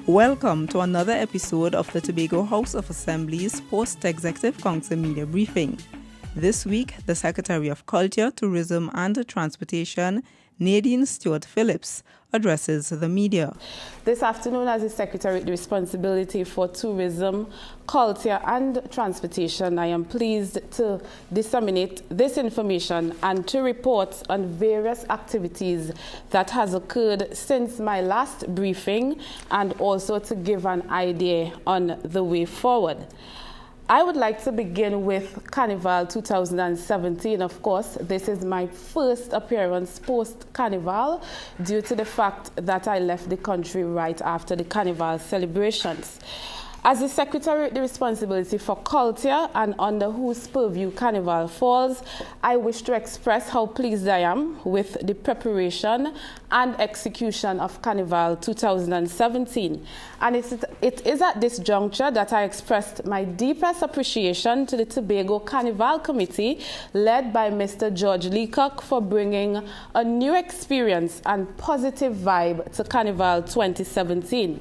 Welcome to another episode of the Tobago House of Assembly's Post-Executive Council Media Briefing. This week, the Secretary of Culture, Tourism and Transportation, Nadine Stewart-Phillips, addresses the media. This afternoon, as the Secretary with the responsibility for tourism, culture and transportation, I am pleased to disseminate this information and to report on various activities that has occurred since my last briefing and also to give an idea on the way forward. I would like to begin with Carnival 2017. Of course, this is my first appearance post-Carnival due to the fact that I left the country right after the Carnival celebrations. As the Secretary with the responsibility for culture and under whose purview Carnival falls, I wish to express how pleased I am with the preparation and execution of Carnival 2017. And it is at this juncture that I expressed my deepest appreciation to the Tobago Carnival Committee, led by Mr. George Leacock, for bringing a new experience and positive vibe to Carnival 2017.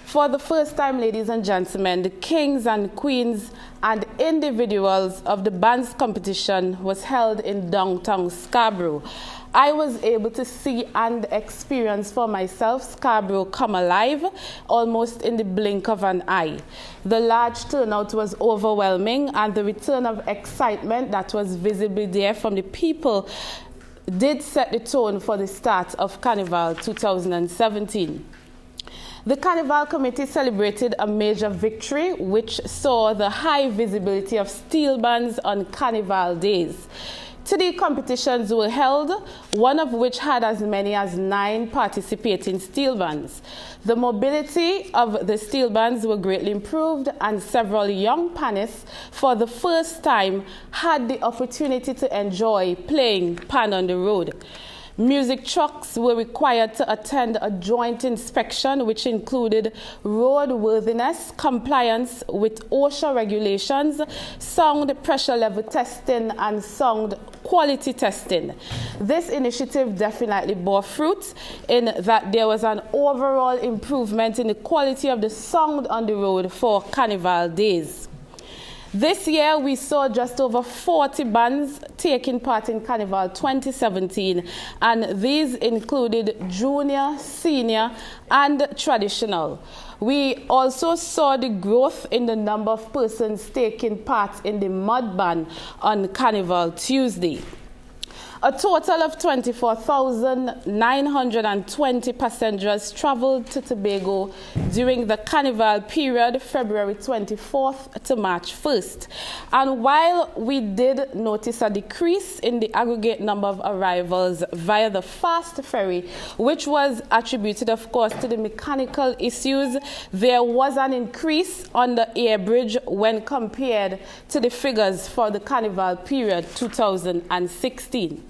For the first time, ladies and gentlemen, the kings and queens and individuals of the bands competition was held in downtown Scarborough. I was able to see and experience for myself Scarborough come alive almost in the blink of an eye. The large turnout was overwhelming, and the return of excitement that was visibly there from the people did set the tone for the start of Carnival 2017. The Carnival Committee celebrated a major victory which saw the high visibility of steel bands on Carnival days. 3 competitions were held, one of which had as many as 9 participating steel bands. The mobility of the steel bands were greatly improved, and several young panists for the first time had the opportunity to enjoy playing pan on the road. Music trucks were required to attend a joint inspection which included roadworthiness, compliance with OSHA regulations, sound pressure level testing, and sound quality testing. This initiative definitely bore fruit in that there was an overall improvement in the quality of the sound on the road for Carnival days. This year, we saw just over 40 bands taking part in Carnival 2017, and these included junior, senior, and traditional. We also saw the growth in the number of persons taking part in the mud ban on Carnival Tuesday. A total of 24,920 passengers traveled to Tobago during the Carnival period, February 24th to March 1st. And while we did notice a decrease in the aggregate number of arrivals via the fast ferry, which was attributed, of course, to the mechanical issues, there was an increase on the air bridge when compared to the figures for the Carnival period 2016.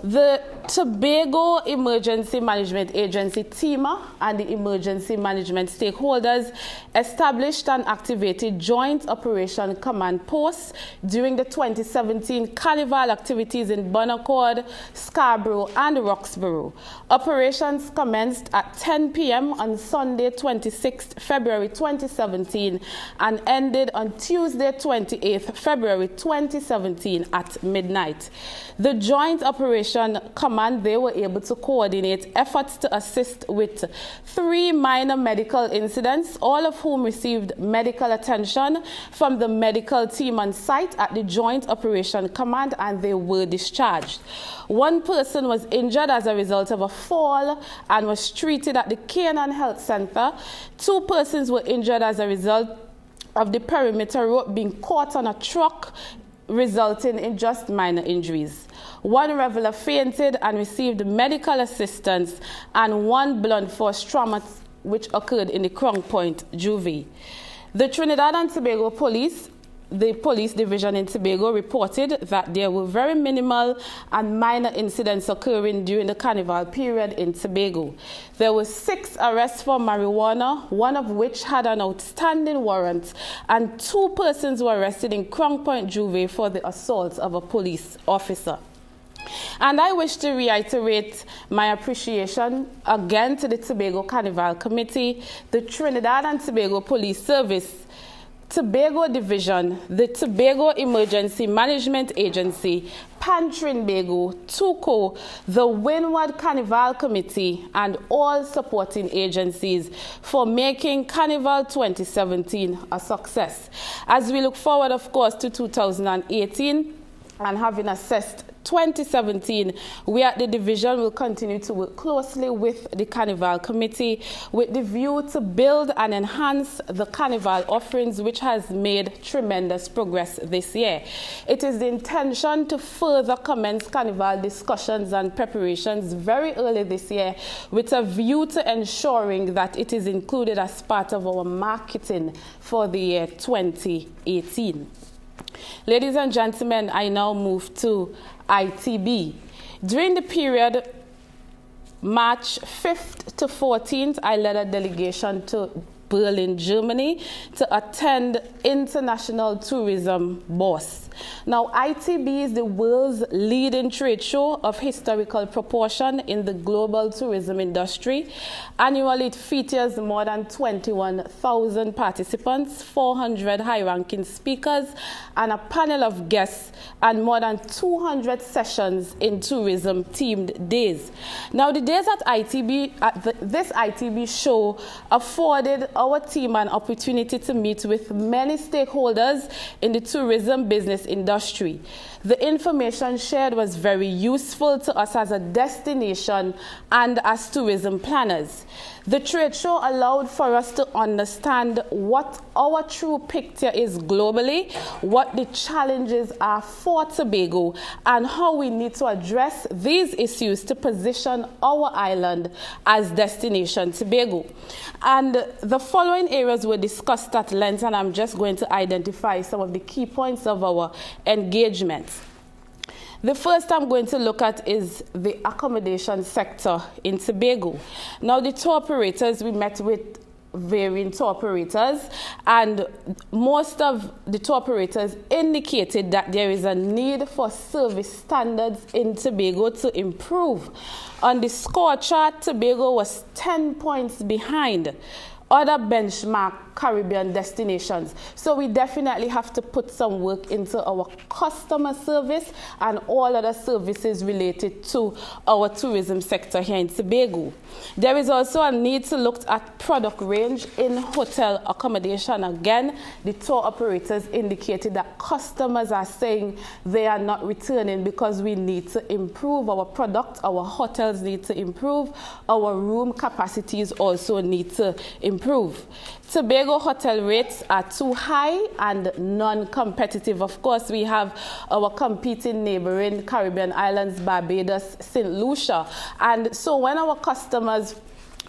The Tobago Emergency Management Agency, TEMA, and the emergency management stakeholders established and activated Joint Operation Command Posts during the 2017 Carnival activities in Bon Accord, Scarborough, and Roxborough. Operations commenced at 10 p.m. on Sunday, 26th February 2017, and ended on Tuesday, 28th February 2017 at midnight. The Joint Operation Command, they were able to coordinate efforts to assist with 3 minor medical incidents, all of whom received medical attention from the medical team on site at the Joint Operation Command, and they were discharged. 1 person was injured as a result of a fall and was treated at the Canaan Health Center. 2 persons were injured as a result of the perimeter rope being caught on a truck, resulting in just minor injuries. 1 reveller fainted and received medical assistance, and 1 blunt force trauma which occurred in the Crown Point Juvie. The Trinidad and Tobago Police, the police division in Tobago, reported that there were very minimal and minor incidents occurring during the Carnival period in Tobago. There were 6 arrests for marijuana, 1 of which had an outstanding warrant, and 2 persons were arrested in Crown Point Juvie for the assault of a police officer. And I wish to reiterate my appreciation again to the Tobago Carnival Committee, the Trinidad and Tobago Police Service, Tobago Division, the Tobago Emergency Management Agency, Pan-Trinbago, TUCO, the Windward Carnival Committee, and all supporting agencies for making Carnival 2017 a success. As we look forward, of course, to 2018 and having assessed 2017, we at the division will continue to work closely with the Carnival Committee with the view to build and enhance the Carnival offerings, which has made tremendous progress this year. It is the intention to further commence Carnival discussions and preparations very early this year with a view to ensuring that it is included as part of our marketing for the year 2018. Ladies and gentlemen, I now move to ITB. During the period March 5th to 14th, I led a delegation to Berlin, Germany, to attend International Tourism Boss. Now, ITB is the world's leading trade show of historical proportion in the global tourism industry. Annually, it features more than 21,000 participants, 400 high-ranking speakers, and a panel of guests, and more than 200 sessions in tourism-themed days. Now, the days at ITB, this ITB show afforded our team an opportunity to meet with many stakeholders in the tourism business industry. The information shared was very useful to us as a destination and as tourism planners. The trade show allowed for us to understand what our true picture is globally, what the challenges are for Tobago, and how we need to address these issues to position our island as destination Tobago. And the following areas were discussed at length, and I'm just going to identify some of the key points of our engagement. The first I'm going to look at is the accommodation sector in Tobago. Now, the tour operators, we met with varying tour operators, and most of the tour operators indicated that there is a need for service standards in Tobago to improve. On the score chart, Tobago was 10 points behind other benchmark Caribbean destinations. So we definitely have to put some work into our customer service and all other services related to our tourism sector here in Tobago. There is also a need to look at product range in hotel accommodation. Again, the tour operators indicated that customers are saying they are not returning because we need to improve our product, our hotels need to improve, our room capacities also need to improve. Tobago hotel rates are too high and non-competitive. Of course, we have our competing neighboring Caribbean islands, Barbados, St. Lucia. And so when our customers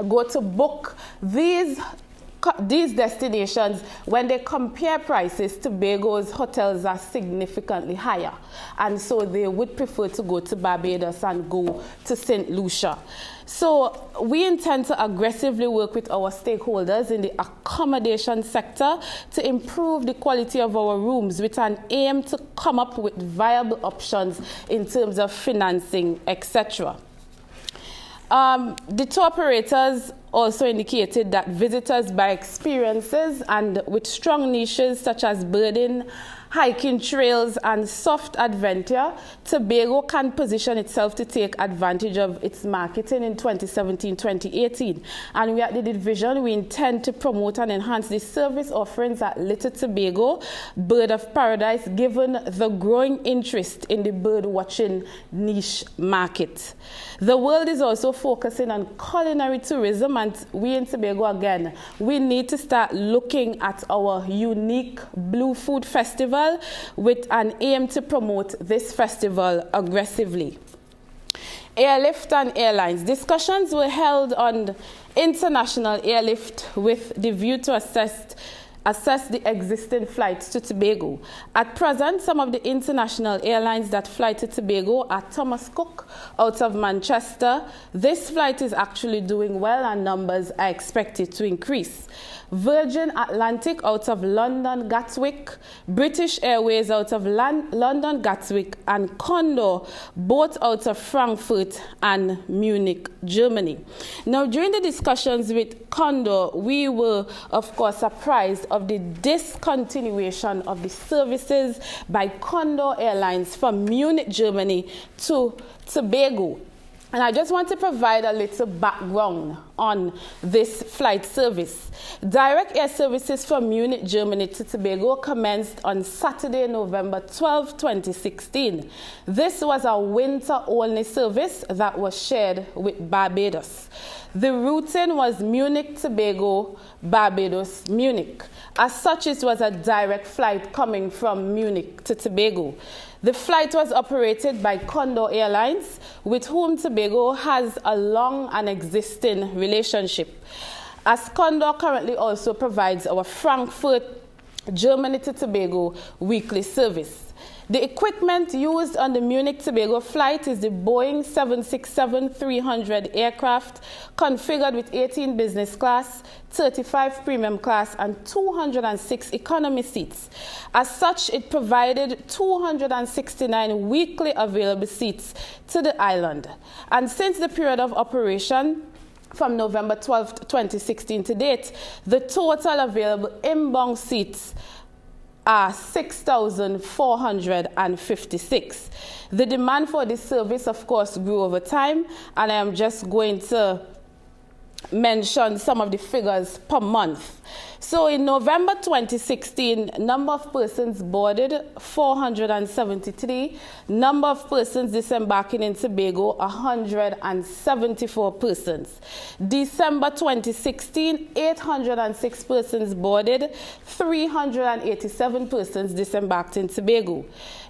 go to book these destinations, when they compare prices, Tobago's hotels are significantly higher. And so they would prefer to go to Barbados and go to St. Lucia. So we intend to aggressively work with our stakeholders in the accommodation sector to improve the quality of our rooms with an aim to come up with viable options in terms of financing, etc. The tour operators also indicated that visitors buy experiences, and with strong niches such as birding, hiking trails, and soft adventure, Tobago can position itself to take advantage of its marketing in 2017-2018. And we at the division, we intend to promote and enhance the service offerings at Little Tobago, Bird of Paradise, given the growing interest in the bird watching niche market. The world is also focusing on culinary tourism, and we in Tobago, again, we need to start looking at our unique Blue Food Festival with an aim to promote this festival aggressively. Airlift and airlines. Discussions were held on international airlift with the view to assess the existing flights to Tobago. At present, some of the international airlines that fly to Tobago are Thomas Cook out of Manchester. This flight is actually doing well and numbers are expected to increase. Virgin Atlantic out of London Gatwick, British Airways out of London Gatwick, and Condor both out of Frankfurt and Munich, Germany. Now, during the discussions with Condor, we were, of course, surprised of the discontinuation of the services by Condor Airlines from Munich, Germany to Tobago. And I just want to provide a little background on this flight service. Direct air services from Munich, Germany to Tobago commenced on Saturday, November 12, 2016. This was a winter-only service that was shared with Barbados. The routing was Munich, Tobago, Barbados, Munich. As such, it was a direct flight coming from Munich to Tobago. The flight was operated by Condor Airlines, with whom Tobago has a long and existing relationship, as Condor currently also provides our Frankfurt, Germany to Tobago weekly service. The equipment used on the Munich-Tobago flight is the Boeing 767-300 aircraft, configured with 18 business class, 35 premium class, and 206 economy seats. As such, it provided 269 weekly available seats to the island. And since the period of operation, from November 12, 2016 to date, the total available inbound seats are 6,456. The demand for this service, of course, grew over time, and I am just going to mention some of the figures per month. So in November 2016, number of persons boarded 473, number of persons disembarking in Tobago 174 persons. December 2016, 806 persons boarded, 387 persons disembarked in Tobago.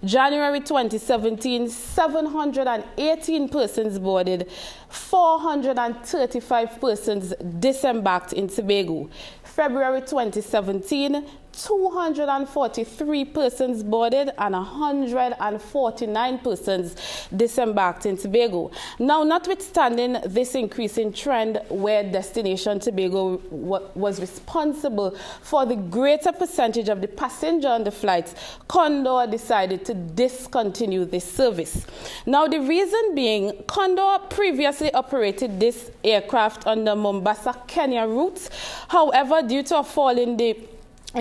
January 2017, 718 persons boarded, 435 persons disembarked in Tobago. February 2017, 243 persons boarded and 149 persons disembarked in Tobago. Now, notwithstanding this increasing trend where Destination Tobago was responsible for the greater percentage of the passenger on the flights, Condor decided to discontinue this service. Now, the reason being, Condor previously operated this aircraft on the Mombasa, Kenya route. However, due to a fall in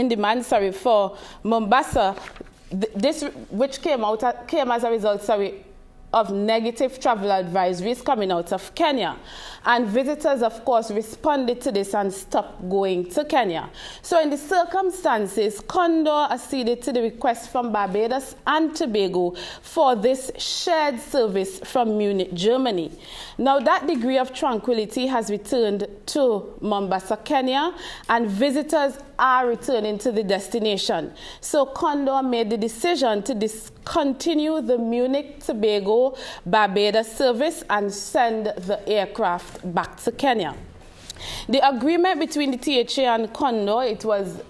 demand for Mombasa, this which came as a result of negative travel advisories coming out of Kenya. And visitors, of course, responded to this and stopped going to Kenya. So in the circumstances, Condor acceded to the request from Barbados and Tobago for this shared service from Munich, Germany. Now, that degree of tranquility has returned to Mombasa, Kenya, and visitors are returning to the destination. So Condor made the decision to discontinue the Munich, Tobago, Barbados service and send the aircraft back to Kenya. The agreement between the THA and Condor, it was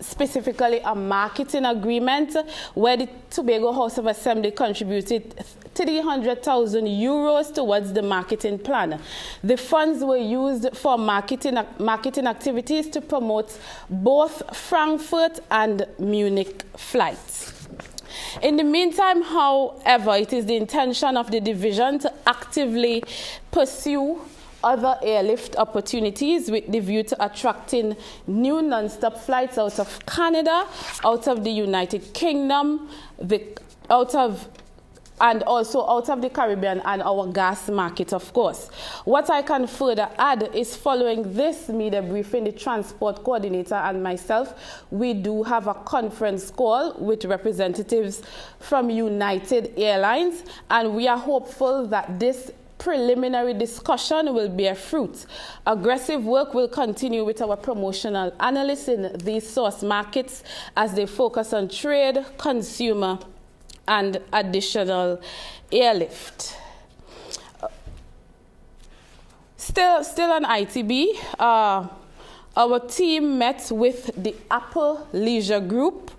specifically a marketing agreement where the Tobago House of Assembly contributed 300,000 euros towards the marketing plan. The funds were used for marketing activities to promote both Frankfurt and Munich flights. In the meantime, however, it is the intention of the division to actively pursue other airlift opportunities with the view to attracting new non-stop flights out of Canada, out of the United Kingdom, and also out of the Caribbean and our gas market, of course. What I can further add is, following this media briefing, the transport coordinator and myself, we do have a conference call with representatives from United Airlines, and we are hopeful that this preliminary discussion will bear fruit. Aggressive work will continue with our promotional analysts in these source markets as they focus on trade, consumer, and additional airlift. Still on ITB, our team met with the Apple Leisure Group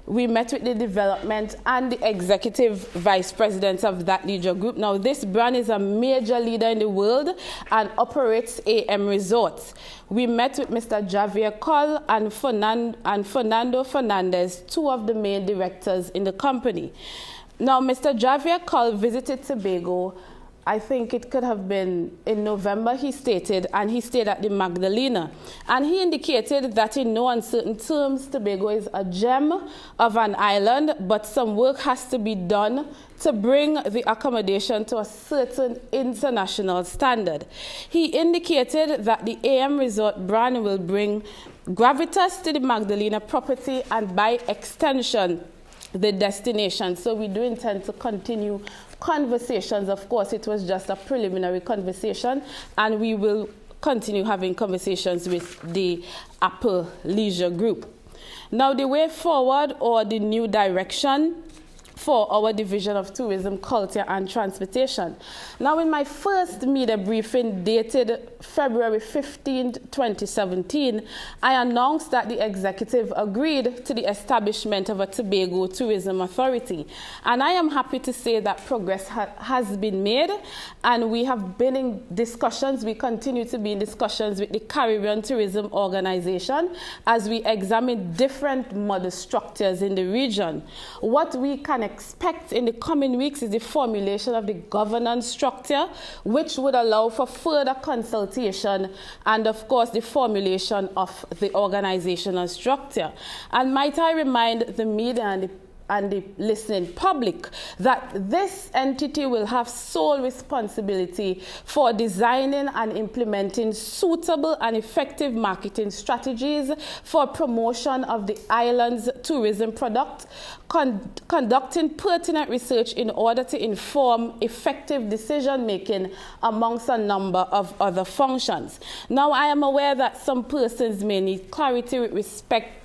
we met with the development and the executive vice president of that leisure group. Now, this brand is a major leader in the world and operates AM Resorts. We met with Mr. Javier Coll and Fernando Fernandez, two of the main directors in the company. Now, Mr. Javier Coll visited Tobago, I think it could have been in November, he stated, and he stayed at the Magdalena. And he indicated that in no uncertain terms, Tobago is a gem of an island, but some work has to be done to bring the accommodation to a certain international standard. He indicated that the AM Resort brand will bring gravitas to the Magdalena property and by extension, the destination. So we do intend to continue conversations. Of course, it was just a preliminary conversation, and we will continue having conversations with the Apple Leisure Group. Now, the way forward or the new direction for our Division of Tourism, Culture and Transportation. Now, in my first media briefing dated February 15, 2017, I announced that the executive agreed to the establishment of a Tobago Tourism Authority. And I am happy to say that progress has been made, and we have been in discussions, we continue to be in discussions with the Caribbean Tourism Organization as we examine different model structures in the region. What we can expect in the coming weeks is the formulation of the governance structure, which would allow for further consultation and, of course, the formulation of the organizational structure. And might I remind the media and the listening public that this entity will have sole responsibility for designing and implementing suitable and effective marketing strategies for promotion of the island's tourism product, conducting pertinent research in order to inform effective decision-making amongst a number of other functions. Now, I am aware that some persons may need clarity with respect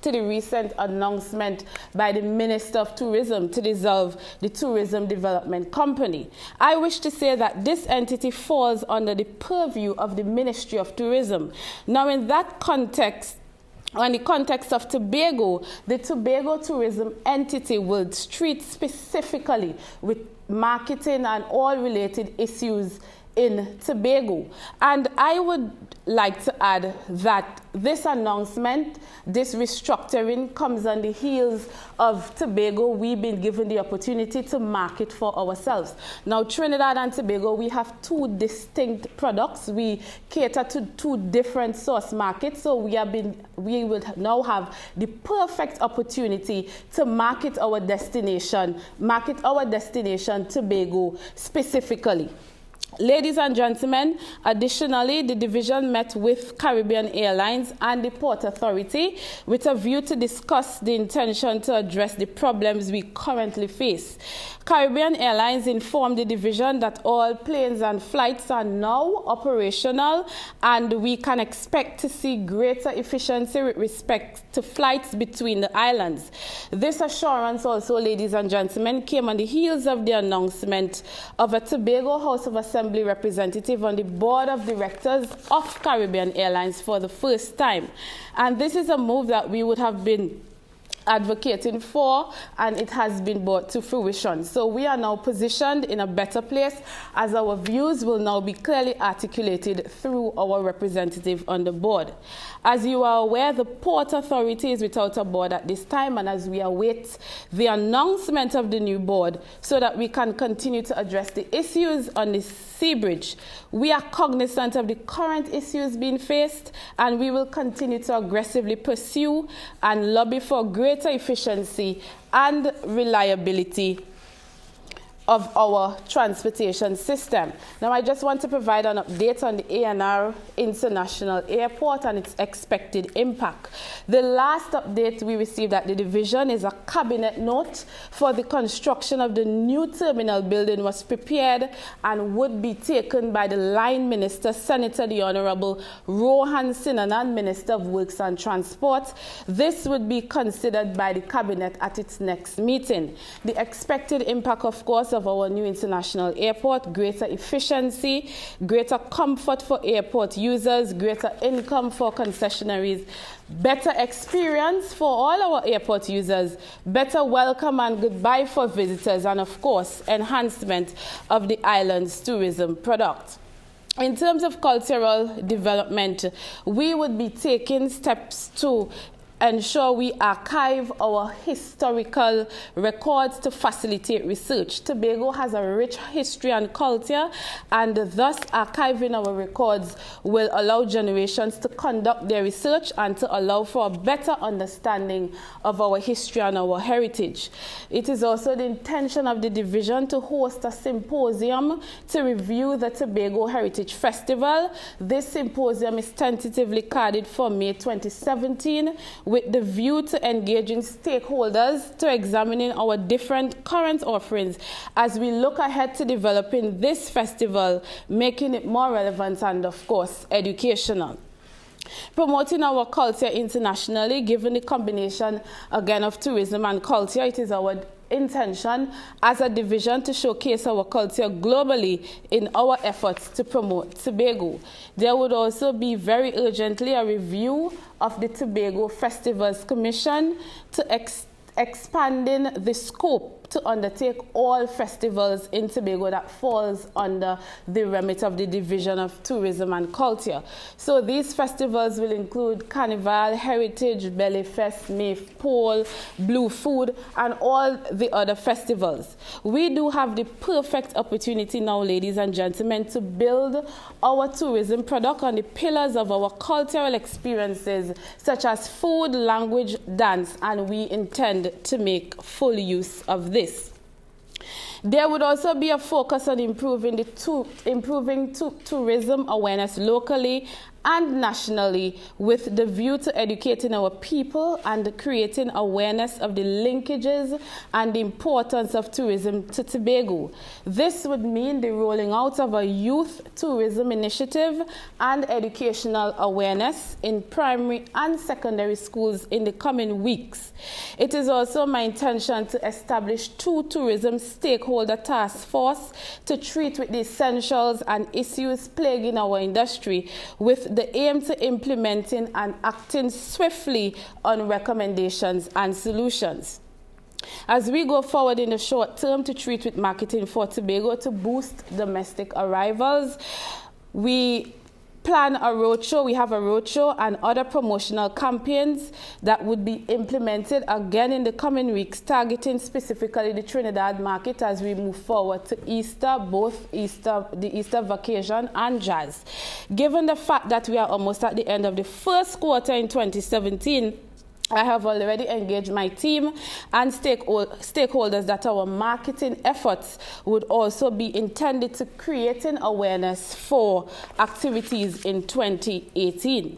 to the recent announcement by the Minister of Tourism to dissolve the Tourism Development Company. I wish to say that this entity falls under the purview of the Ministry of Tourism. Now, in that context, in the context of Tobago, the Tobago Tourism entity will treat specifically with marketing and all related issues in Tobago. And I would like to add that this announcement, this restructuring comes on the heels of Tobago. We've been given the opportunity to market for ourselves. Now, Trinidad and Tobago, we have two distinct products. We cater to two different source markets, so we will now have the perfect opportunity to market our destination Tobago specifically. Ladies and gentlemen, additionally, the division met with Caribbean Airlines and the Port Authority with a view to discuss the intention to address the problems we currently face. Caribbean Airlines informed the division that all planes and flights are now operational, and we can expect to see greater efficiency with respect to flights between the islands. This assurance also, ladies and gentlemen, came on the heels of the announcement of a Tobago House of Assembly representative on the board of directors of Caribbean Airlines for the first time. And this is a move that we would have been advocating for, and it has been brought to fruition. So we are now positioned in a better place, as our views will now be clearly articulated through our representative on the board. As you are aware, the Port Authority is without a board at this time, and as we await the announcement of the new board so that we can continue to address the issues on the Sea Bridge, we are cognizant of the current issues being faced, and we will continue to aggressively pursue and lobby for greater efficiency and reliability of our transportation system. Now, I just want to provide an update on the ANR International Airport and its expected impact. The last update we received at the division is a cabinet note for the construction of the new terminal building was prepared and would be taken by the line minister, Senator the Honorable Rohan Sinanan, Minister of Works and Transport. This would be considered by the cabinet at its next meeting. The expected impact, of course, of our new international airport, greater efficiency, greater comfort for airport users, greater income for concessionaries, better experience for all our airport users, better welcome and goodbye for visitors, and of course, enhancement of the island's tourism product. In terms of cultural development, we would be taking steps to ensure we archive our historical records to facilitate research. Tobago has a rich history and culture, and thus archiving our records will allow generations to conduct their research and to allow for a better understanding of our history and our heritage. It is also the intention of the division to host a symposium to review the Tobago Heritage Festival. This symposium is tentatively carded for May 2017, with the view to engaging stakeholders to examining our different current offerings as we look ahead to developing this festival, making it more relevant and, of course, educational. Promoting our culture internationally, given the combination, again, of tourism and culture, it is our intention as a division to showcase our culture globally in our efforts to promote Tobago. There would also be very urgently a review of the Tobago Festivals Commission to expanding the scope to undertake all festivals in Tobago that falls under the remit of the Division of Tourism and Culture. So these festivals will include Carnival, Heritage, Belly Fest, Maypole, Blue Food, and all the other festivals. We do have the perfect opportunity now, ladies and gentlemen, to build our tourism product on the pillars of our cultural experiences, such as food, language, dance, and we intend to make full use of this. There would also be a focus on improving tourism awareness locally and nationally, with the view to educating our people and creating awareness of the linkages and the importance of tourism to Tobago. This would mean the rolling out of a youth tourism initiative and educational awareness in primary and secondary schools in the coming weeks. It is also my intention to establish 2 tourism stakeholder task force to treat with the essentials and issues plaguing our industry, with the aim to implementing and acting swiftly on recommendations and solutions. As we go forward in the short term to treat with marketing for Tobago to boost domestic arrivals, we plan a roadshow. We have a roadshow and other promotional campaigns that would be implemented again in the coming weeks, targeting specifically the Trinidad market as we move forward to Easter, both the Easter vacation and jazz. Given the fact that we are almost at the end of the first quarter in 2017, I have already engaged my team and stakeholders that our marketing efforts would also be intended to creating awareness for activities in 2018.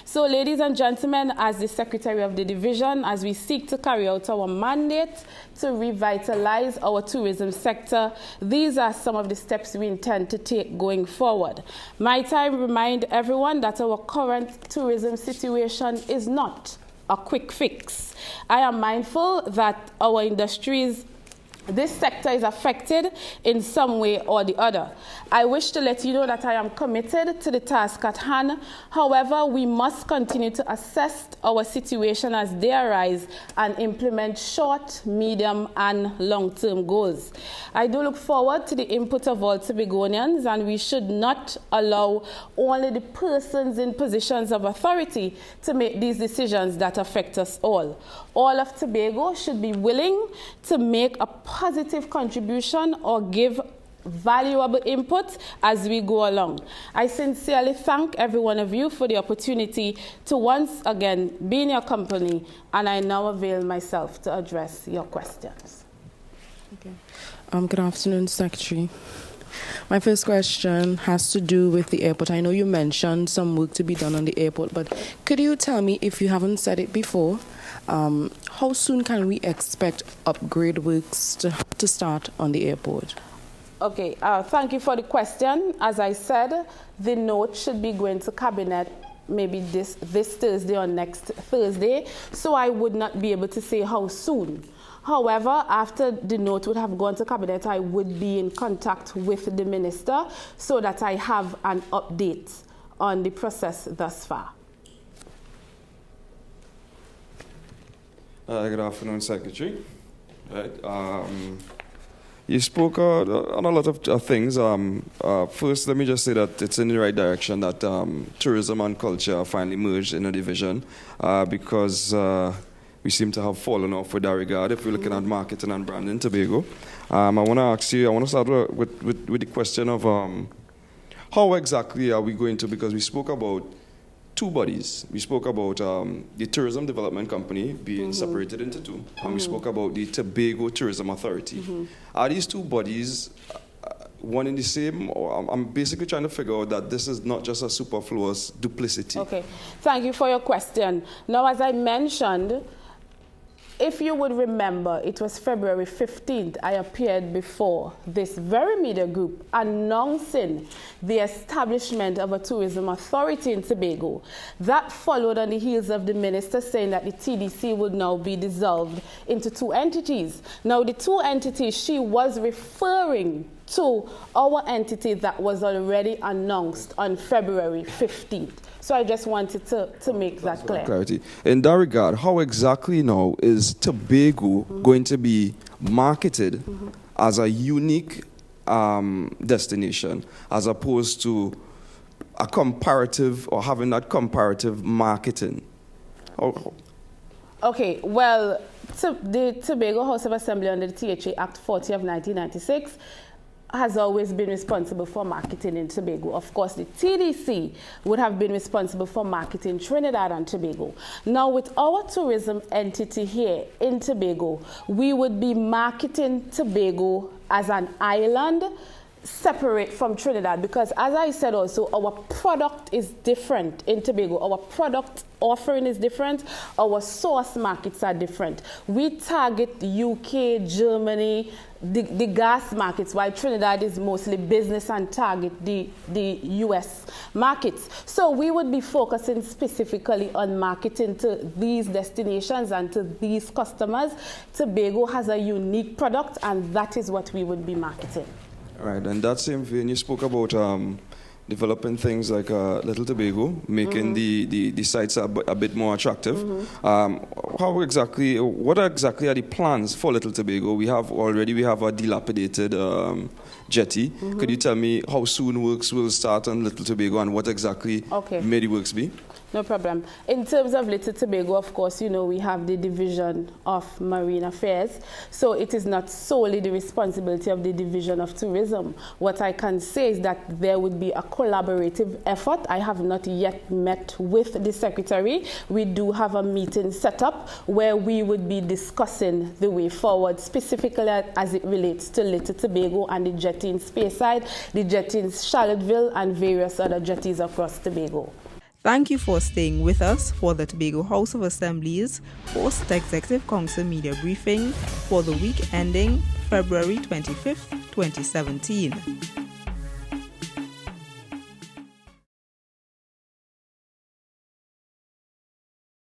So, ladies and gentlemen, as the Secretary of the Division, as we seek to carry out our mandate to revitalize our tourism sector, these are some of the steps we intend to take going forward. My time remind everyone that our current tourism situation is not a quick fix. I am mindful that our industries, this sector is affected in some way or the other. I wish to let you know that I am committed to the task at hand. However, we must continue to assess our situation as they arise and implement short, medium, and long-term goals. I do look forward to the input of all Tobagonians, and we should not allow only the persons in positions of authority to make these decisions that affect us all. All of Tobago should be willing to make a positive contribution or give valuable input as we go along. I sincerely thank every one of you for the opportunity to once again be in your company, and I now avail myself to address your questions. Okay. Good afternoon, Secretary. My first question has to do with the airport. I know you mentioned some work to be done on the airport, but could you tell me, if you haven't said it before, how soon can we expect upgrade works to start on the airport? Okay, thank you for the question. As I said, the note should be going to Cabinet maybe this Thursday or next Thursday, so I would not be able to say how soon. However, after the note would have gone to Cabinet, I would be in contact with the Minister so that I have an update on the process thus far. Good afternoon, Secretary. Right. You spoke on a lot of things. First, let me just say that it's in the right direction that tourism and culture are finally merged in a division because we seem to have fallen off with that regard if we're looking at marketing and branding in Tobago. I want to ask you, I want to start with the question of how exactly are we going to, because we spoke about two bodies. We spoke about the Tourism Development Company being separated into two, and we spoke about the Tobago Tourism Authority. Are these two bodies one in the same? Or I'm basically trying to figure out that this is not just a superfluous duplicity. Okay, thank you for your question. Now, as I mentioned, if you would remember, it was February 15th, I appeared before this very media group announcing the establishment of a tourism authority in Tobago. That followed on the heels of the minister saying that the TDC would now be dissolved into two entities. Now, the two entities, she was referring to our entity that was already announced on February 15th. So I just wanted to make that clear. Clarity. In that regard, how exactly now is Tobago going to be marketed as a unique destination as opposed to a comparative or having that comparative marketing? Okay, well, the Tobago House of Assembly under the THA Act 40 of 1996 has always been responsible for marketing in Tobago. Of course, the TDC would have been responsible for marketing Trinidad and Tobago. Now, with our tourism entity here in Tobago, we would be marketing Tobago as an island separate from Trinidad, because as I said also, our product is different in Tobago. Our product offering is different. Our source markets are different. We target the UK, Germany, the gas markets, while Trinidad is mostly business and target the US markets. So we would be focusing specifically on marketing to these destinations and to these customers. Tobago has a unique product, and that is what we would be marketing. Right, and that same vein, you spoke about developing things like Little Tobago, making the sites a bit more attractive. What exactly are the plans for Little Tobago? We have a dilapidated jetty. Could you tell me how soon works will start on Little Tobago and what exactly may the works be? No problem. In terms of Little Tobago, of course, you know, we have the Division of Marine Affairs. So it is not solely the responsibility of the Division of Tourism. What I can say is that there would be a collaborative effort. I have not yet met with the Secretary. We do have a meeting set up where we would be discussing the way forward, specifically as it relates to Little Tobago and the jetty in Speyside, the jetty in Charlottesville, and various other jetties across Tobago. Thank you for staying with us for the Tobago House of Assembly's Post-Executive Council Media Briefing for the week ending February 25th, 2017.